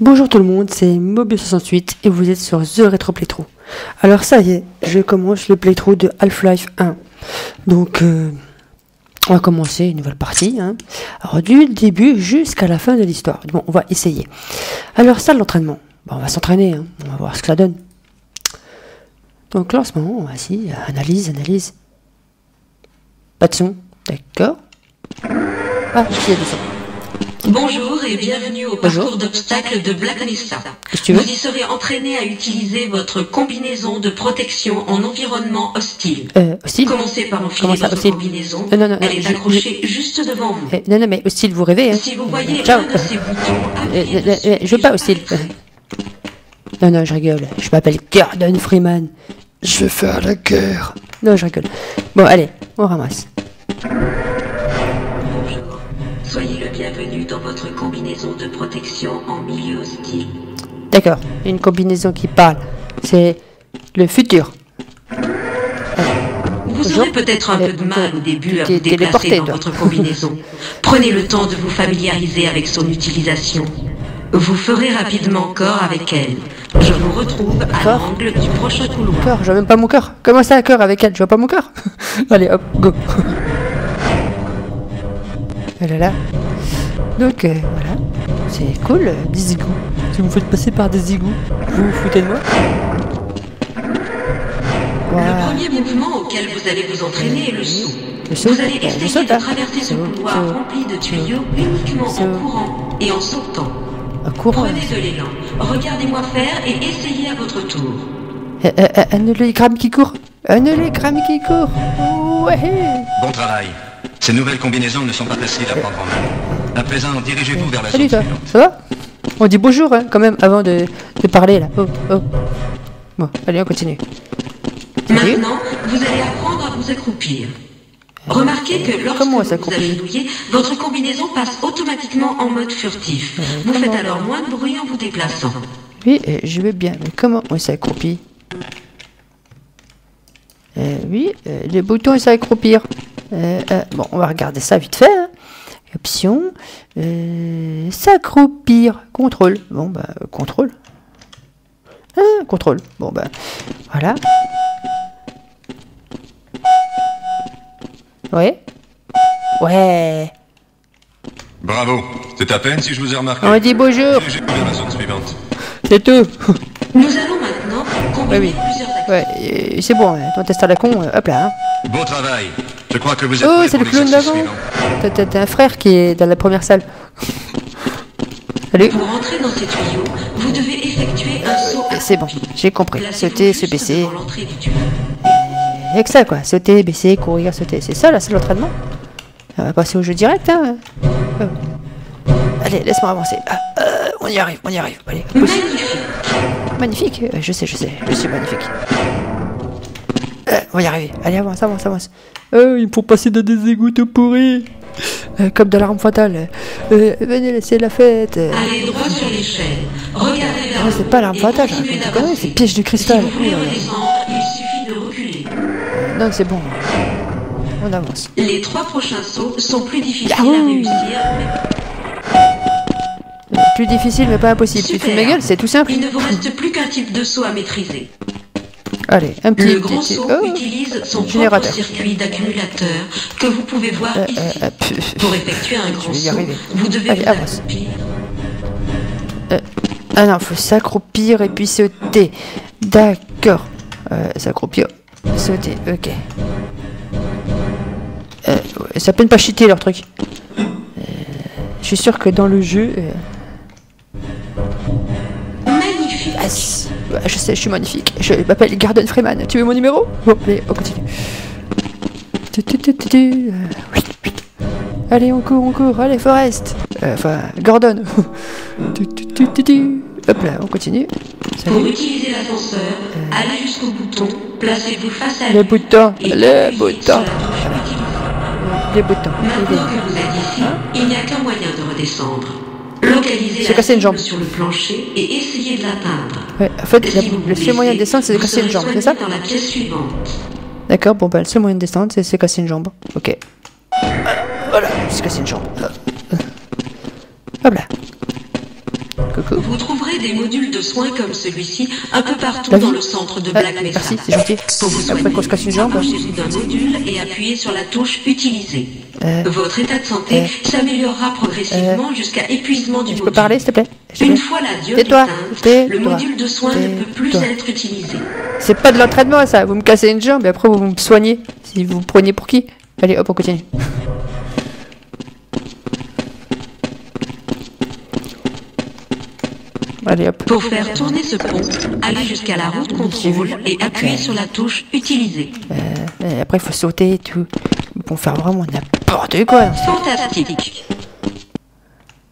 Bonjour tout le monde, c'est Mobius68 et vous êtes sur The Retro Playthrough. Alors ça y est, je commence le playthrough de Half-Life 1. Donc on va commencer une nouvelle partie. Alors du début jusqu'à la fin de l'histoire. Bon, on va essayer. Alors ça, l'entraînement. Bon, on va s'entraîner, on va voir ce que ça donne. Donc lancement, voici, analyse. Pas de son, d'accord. Ah, il y a du son. Bonjour et bienvenue au parcours d'obstacles de Black Anissa. Vous y serez entraîné à utiliser votre combinaison de protection en environnement hostile. Hostile. Commencez par enfiler votre combinaison. Non, elle est accrochée juste devant vous. Non, mais hostile, vous rêvez, Si vous voyez ciao. un de ces boutons, je veux pas hostile. Non, je rigole. Je m'appelle Gordon Freeman. Je vais faire la guerre. Non, je rigole. Bon, allez, on ramasse. Bonjour. Soyez le bienvenu dans votre combinaison de protection en milieu hostile. D'accord, une combinaison qui parle. C'est le futur. Vous aurez peut-être un peu de mal au début à vous déplacer téléporté, dans toi. votre combinaison. Prenez le temps de vous familiariser avec son utilisation. Vous ferez rapidement corps avec elle. Je vous retrouve à Corps l'angle du prochain couloir. Cœur, je vois même pas mon cœur. Comment ça, cœur avec elle? Je vois pas mon cœur. Allez, hop, go. Et là. Donc, voilà. C'est cool, des égouts. Si vous me faites passer par des égouts, vous vous foutez de moi? Le premier mouvement auquel vous allez vous entraîner est le saut. Vous allez essayer de traverser ce couloir rempli de tuyaux uniquement en courant et en sautant. Prenez de l'élan, regardez-moi faire et essayez à votre tour. Un hologramme qui court. Un hologramme qui court. Ouais. Bon travail. Ces nouvelles combinaisons ne sont pas faciles à prendre en main. À présent, dirigez-vous vers la Salut zone toi, suivante. ça va? On dit bonjour quand même avant de parler là. Oh. Bon, allez, on continue. Salut. Maintenant, vous allez apprendre à vous accroupir. Remarquez que lorsque Comment vous vous s'accroupir? agenouillez, votre combinaison passe automatiquement en mode furtif. Vous faites alors moins de bruit en vous déplaçant. Oui, je vais bien, mais comment on s'accroupit? Oui, les boutons s'accroupir. Bon, on va regarder ça vite fait. Option, s'accroupir, contrôle. Bon, bah, contrôle. Contrôle. Bon, bah, voilà. Ouais. Bravo. C'est à peine si je vous ai remarqué. On dit bonjour. Dirigez-vous vers la zone suivante. C'est tout. Nous allons maintenant combiner Oui. plusieurs actions. Ouais, c'est bon, ton test à la con, hop là. Beau travail. Je crois que vous êtes Oh, prêts c'est pour le clown l'exercice d'avant. suivant. T'as un frère qui est dans la première salle. Salut. Pour entrer dans ces tuyaux, vous devez effectuer un saut. C'est bon, j'ai compris. Placez-vous Sauter, se juste baisser. devant l'entrée du tuyau. Avec ça quoi, sauter, baisser, courir, sauter. C'est ça là, c'est l'entraînement. On va passer au jeu direct, hein. Allez, laisse-moi avancer. On y arrive. Allez, pousse. Magnifique. Je sais, je suis magnifique. On va y arriver. Allez, avance. Il me faut passer dans des égouts tout pourris. Comme dans l'arme fatale. Venez laisser la fête. Allez droit sur l'échelle. Regardez vers Non, le c'est haut pas l'arme et fatale, continuez tu d'avancer. connais, c'est piège de cristal. Si vous voulez redescendre, il suffit de reculer. Non, c'est bon. On avance. Les 3 prochains sauts sont plus difficiles Yahoo! à réussir, mais Plus difficile, mais pas impossible. Tu te fous de ma gueule, c'est tout simple. il ne vous reste plus qu'un type de saut à maîtriser. Allez, un petit. Le grand saut utilise son propre générateur. circuit d'accumulateur que vous pouvez voir ici. Pour effectuer un grand vais y saut, arriver. vous devez Allez, vous avance. accroupir. Ah non, faut s'accroupir et puis sauter. D'accord. S'accroupir, sauter, ok. Ça peine pas cheater leur truc. Je suis sûr que dans le jeu. Magnifique. Je sais, je suis magnifique. Je m'appelle Gordon Freeman. Tu veux mon numéro? Bon, allez, on continue. Allez, on court. Allez, Forrest. Enfin, Gordon. Hop là, on continue. Pour utiliser l'ascenseur, allez jusqu'au bouton, placez-vous face à Le lui. bouton, et le appuyez bouton. sur la touche utilisée. Les boutons. Maintenant que vous êtes ici, il n'y a qu'un moyen de redescendre. Localisez Se la casser une cible jambe. sur le plancher et essayez de l'atteindre. Ouais, en fait, Si vous le seul moyen de descendre, c'est de vous casser une serez jambe, c'est ça? soigné dans la pièce suivante. D'accord, bon, bah, le seul moyen de descendre, c'est de casser une jambe. Ok. Voilà, se casser une jambe. Hop là. Coucou. Vous trouverez des modules de soins comme celui-ci un peu partout dans le centre de Black Mesa. Merci, c'est gentil. Pour vous Après qu'on se casse une jambe. approchez-vous d'un module et appuyez sur la touche Utiliser. Votre état de santé s'améliorera progressivement jusqu'à épuisement du module. Tu peux parler, s'il te plaît? Une fois la diode éteinte, le module de soins ne peut plus être utilisé. C'est pas de l'entraînement, ça. Vous me cassez une jambe et après vous me soignez. Si vous me preniez pour qui? Allez, hop, on continue. Allez, hop. Pour faire tourner ce pont, allez jusqu'à la route contrôle et appuyez sur la touche Utiliser. Et après, il faut sauter et tout. Ils vont faire vraiment n'importe quoi. Fantastique.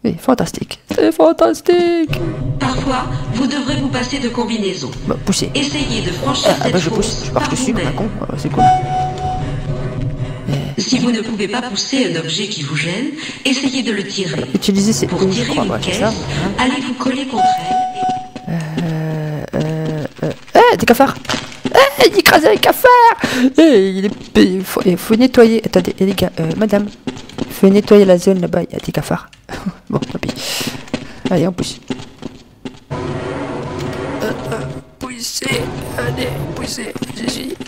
Oui, fantastique. C'est fantastique. Parfois, vous devrez vous passer de combinaison. Bah, poussez. Essayez de franchir cette je pousse. fosse Je pars par dessus, vous-même. un con. C'est cool. Si vous ne pouvez pas pousser un objet qui vous gêne, essayez de le tirer. Utilisez ces... Pour tirer une caisse, allez vous coller contre elle. Des cafards. Il écrase un cafard. Il faut nettoyer. Attendez, les gars, madame. Il faut nettoyer la zone là-bas, il y a des cafards. Bon, tant pis. Allez, on pousse. Poussez, allez, poussez.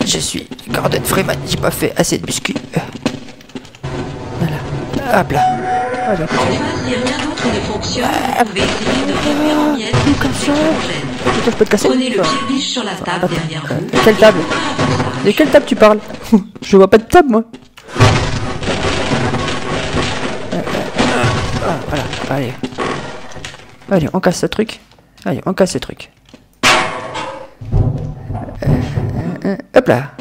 Je suis Gordon Freeman, j'ai pas fait assez de muscu. Voilà. Hop là. Allez, En face, si rien d'autre ne fonctionne, vous pouvez essayer de refaire en miettes l'objet qui vous gêne. je peux te casser. Prenez le pied-biche sur la table derrière vous. Quelle table? De quelle table tu parles? Je vois pas de table, moi. Voilà, allez. Allez, on casse ce truc. Allez, on casse ce truc. Hop là.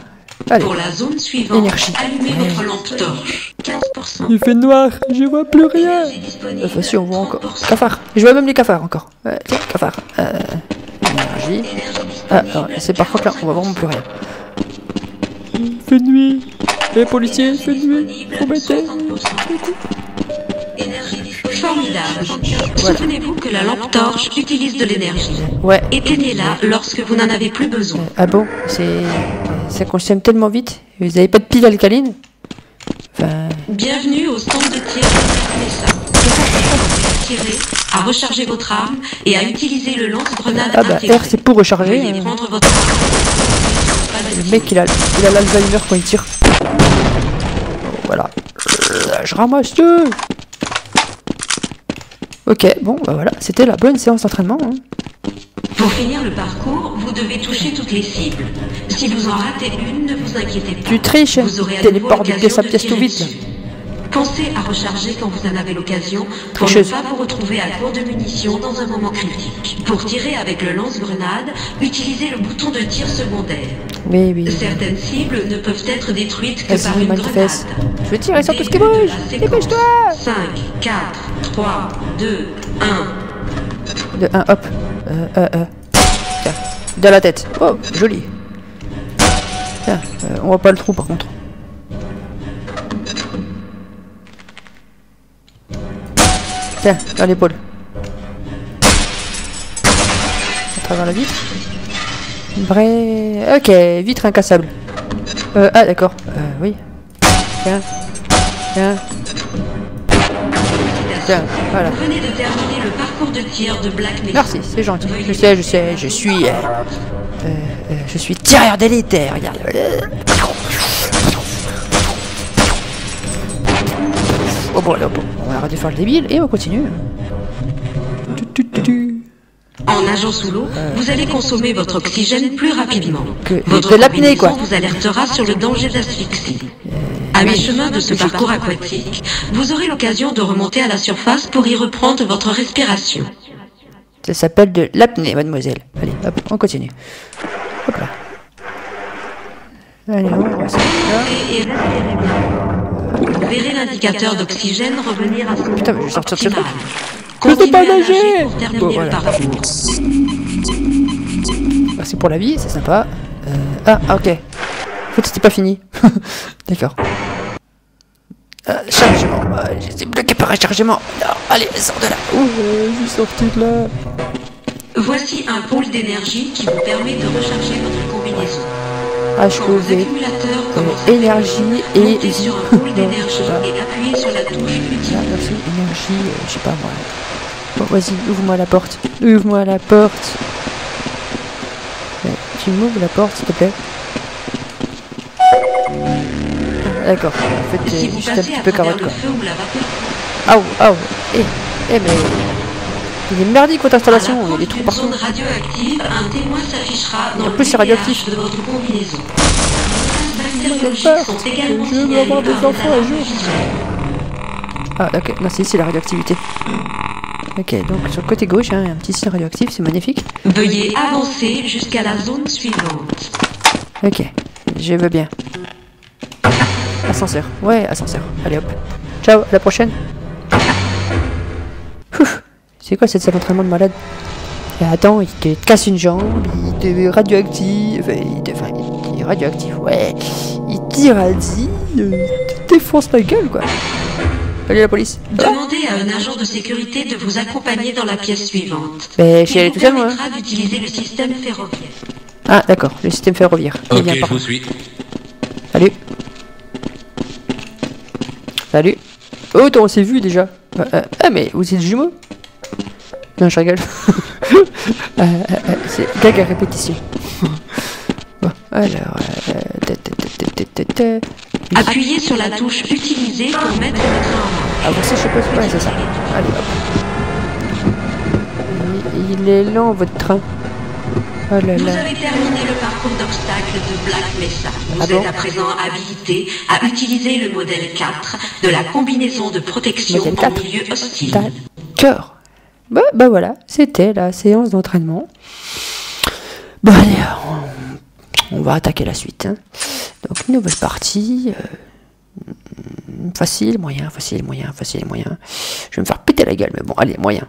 Allez. Pour la zone suivante, Énergie. allumez votre lampe torche. 15%. Il fait noir, je vois plus rien. Énergie disponible. Enfin, si, on voit encore. 30%. Cafard. Je vois même les cafards encore. Tiens, cafard. Énergie. Alors, c'est par contre là, on voit vraiment plus rien. Il fait nuit. Les policiers, il fait nuit. Faut m'aider. Formidable. Souvenez-vous que la lampe torche utilise de l'énergie. Ouais. Éteignez-la lorsque vous n'en avez plus besoin. Ah bon, ça consomme tellement vite. Vous avez pas de pile alcaline? Enfin, Bienvenue au stand de tir de Mesa. À tirer, à recharger votre arme et à utiliser le lance-grenade ah bah intégré. R c'est pour recharger. Veuillez prendre votre arme. Le mec il a l'Alzheimer quand il tire. Voilà. Je ramasse tout. Ok, bon bah voilà, c'était la bonne séance d'entraînement. Hein. Pour finir le parcours, vous devez toucher toutes les cibles. Si vous en ratez une, ne vous inquiétez pas. Tu triches, Vous aurez à téléporte nouveau de pièce à l'occasion de pièce tout tirer vite. dessus. Pensez à recharger quand vous en avez l'occasion pour ne Tricheuse. pas vous retrouver à court de munitions dans un moment critique. Pour tirer avec le lance-grenade, utilisez le bouton de tir secondaire. Oui, oui. Certaines cibles ne peuvent être détruites que par Vas-y, une manifeste. grenade. Je veux tirer sur tout ce qui bouge. Dépêche-toi. 5, 4, 3, 2, 1. De 1, hop. Tiens, dans la tête. Oh, joli. Tiens, on voit pas le trou par contre. Tiens, dans l'épaule. À travers la vitre. Vrai. Ok, vitre incassable. Ah, d'accord. Oui. Tiens. Tiens. Tiens, voilà. Vous venez de terminer le parcours de tir de Black Mesa. Merci, c'est gentil. Je sais, je suis tireur d'élite, regarde. Oh bon, là, bon, on va arrêter de faire le débile et on continue. En nageant sous l'eau, vous allez consommer votre oxygène plus rapidement. Votre de l'apnée, quoi. combinaison vous alertera sur le danger d'asphyxie. À mi-chemin de ce parcours aquatique, vous aurez l'occasion de remonter à la surface pour y reprendre votre respiration. Ça s'appelle de l'apnée, mademoiselle. Allez, hop, on continue. Hop là. Allez, on va Et respirez bien. Vous verrez l'indicateur d'oxygène revenir à son Putain, mais je vais sortir de ce optimal. truc. Continuez pas à nager nager. pour terminer Bon, le voilà. parcours. Merci pour la vie, c'est sympa. Ah, ok. En fait, c'était pas fini. D'accord. Chargement. J'étais bloqué par un chargement. Non, allez, sors de là. Je suis sorti de là. Voici un pôle d'énergie qui vous permet de recharger votre combinaison. Ah, je Quand vos pouvais. accumulateurs commencent à Énergie et montez sur un pôle Non, d'énergie je sais pas. et appuyez sur la touche Ah, utile. merci, énergie, je sais pas moi. Bon, vas-y, ouvre-moi la porte. Ouvre-moi la porte. Tu m'ouvres la porte, s'il te plaît. D'accord. En fait, Si vous juste un passez petit à peu travers carotte, le quoi. feu ou la vapeur, Mais... Il est merdique, votre installation. Il y a des trous d'une partout. zone radioactive, un témoin s'affichera dans En le plus, c'est radioactif. de votre combinaison. Les J'ai bactériologiques peur. sont également Je veux avoir des signalées par enfants des un alarmes jour. visuelles. Ah, ok. Non, c'est la radioactivité. Ok, donc sur le côté gauche, hein, un petit signe radioactif, c'est magnifique. Veuillez avancer jusqu'à la zone suivante. Ok, je veux bien. Ascenseur. Ouais, ascenseur. Allez hop. Ciao, à la prochaine. Ouf. C'est quoi cette salle d'entraînement de malade? Attends, il te casse une jambe, il te radioactif, il est radioactif, ouais. Il t'irradie, il te défonce la gueule, quoi. Allez, la police. Demandez à un agent de sécurité de vous accompagner dans la pièce suivante. Mais je suis Il allé vous tout seul, moi. permettra d'utiliser le système ferroviaire. Ah, d'accord, le système ferroviaire. Ok, Bien, je par vous contre. suis. Salut. Salut. Oh, on s'est vu déjà. Mais vous êtes jumeaux? Non, je rigole. C'est gag à répétition. Bon, alors... Appuyez sur la touche utilisée pour mettre le train en marche. Avancez, je suppose. Ouais, c'est ça. Allez, hop. Il est lent, votre train. Oh là Vous là. avez terminé le parcours d'obstacles de Black Mesa. Vous êtes à présent habilité à utiliser le modèle 4 de la combinaison de protection Modèle en 4. milieu hostile. D'accord. Bah voilà, c'était la séance d'entraînement. Bon allez, on va attaquer la suite. Hein. Donc nouvelle partie. Facile, moyen, facile, moyen, facile, moyen. Je vais me faire péter la gueule, mais bon, allez, moyen.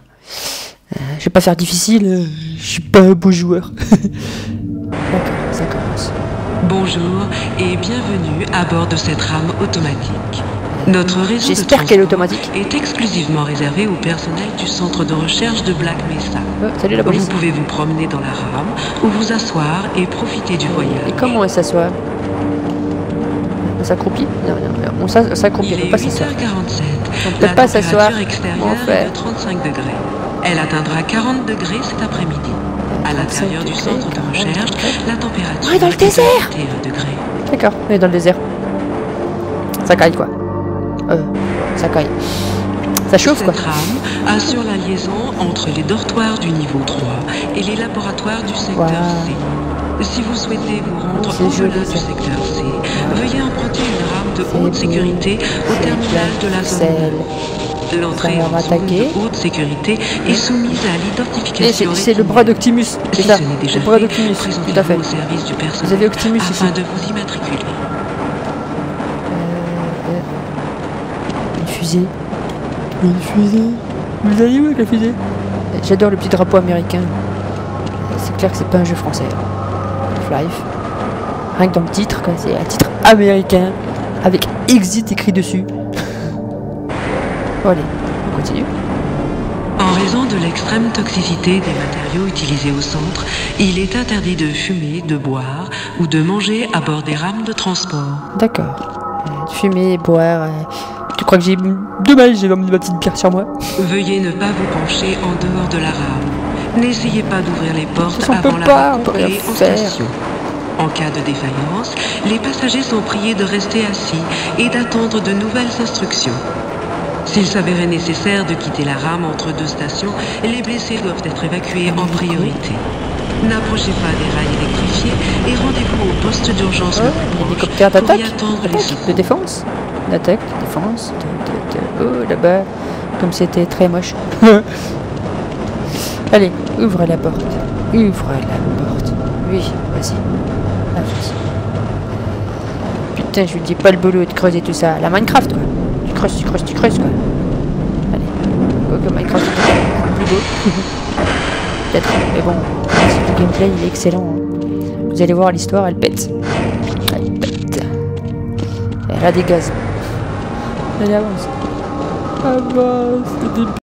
Je vais pas faire difficile, je suis pas un beau joueur. D'accord, ça commence. Bonjour et bienvenue à bord de cette rame automatique. Notre réseau de J'espère qu'elle est transport automatique. est exclusivement réservé au personnel du centre de recherche de Black Mesa. Salut la police. Vous pouvez vous promener dans la rame ou vous asseoir et profiter du voyage. Et comment elle s'assoit? On s'accroupit? Non, on s'accroupit, Il on est peut pas s'asseoir. 8h47. On peut La pas s'asseoir. température extérieure Enfin. est de 35 degrés. Elle atteindra 40 degrés cet après-midi. À l'intérieur du centre de recherche, la température On est dans le est de désert. 21 degrés. D'accord, on est dans le désert. Ça caille quoi. Ça caille. Ça chauffe quoi. Cette rame assure la liaison entre les dortoirs du niveau 3 et les laboratoires du secteur Wow. C. Si vous souhaitez vous rendre C'est joli, au-delà du ça. secteur C, veuillez emprunter une rame de C'est haute beau. sécurité au terminal de la zone. C'est L'entrée Ça va en zone m'attaquer. de haute sécurité est soumise à l'identification. c'est le bras d'Optimus. C'est Si ça. ce n'est déjà Le bras fait, d'Optimus. présentez-vous Tout à fait. au service du personnel Vous avez Optimus ici. afin de vous immatriculer. Une fusée. Une fusée. Vous allez où avec la fusée? J'adore le petit drapeau américain. C'est clair que c'est pas un jeu français. Half-Life. Rien que dans le titre, quoi. C'est un titre américain. Avec Exit écrit dessus. Bon, allez, on continue. En raison de l'extrême toxicité des matériaux utilisés au centre, il est interdit de fumer, de boire ou de manger à bord des rames de transport. D'accord. Fumer, boire. Tu crois que j'ai dommage, j'ai emmené ma petite bière sur moi. Veuillez ne pas vous pencher en dehors de la rame. N'essayez pas d'ouvrir les portes Ça, on avant peut la pas, on peut rien rencontrée en faire. station. En cas de défaillance, les passagers sont priés de rester assis et d'attendre de nouvelles instructions. S'il s'avérait nécessaire de quitter la rame entre deux stations, les blessés doivent être évacués en priorité. N'approchez pas des rails électrifiés et rendez-vous au poste d'urgence le plus proche Hélicoptère pour d'attaque. y attendre les secours. De défense. D'attaque, de défense. Oh, là-bas. Comme c'était très moche. Allez, ouvre la porte. Ouvre la porte. Oui, vas-y. Avance. Putain, je lui dis pas le boulot de creuser tout ça. La Minecraft, quoi. Tu creuses, quoi. Allez. Quoique Minecraft, c'est plus beau. Peut-être. Mais bon, le gameplay, il est excellent. Hein. Vous allez voir, l'histoire, elle pète. Elle pète. Elle a des gaz. Allez, avance. Avance,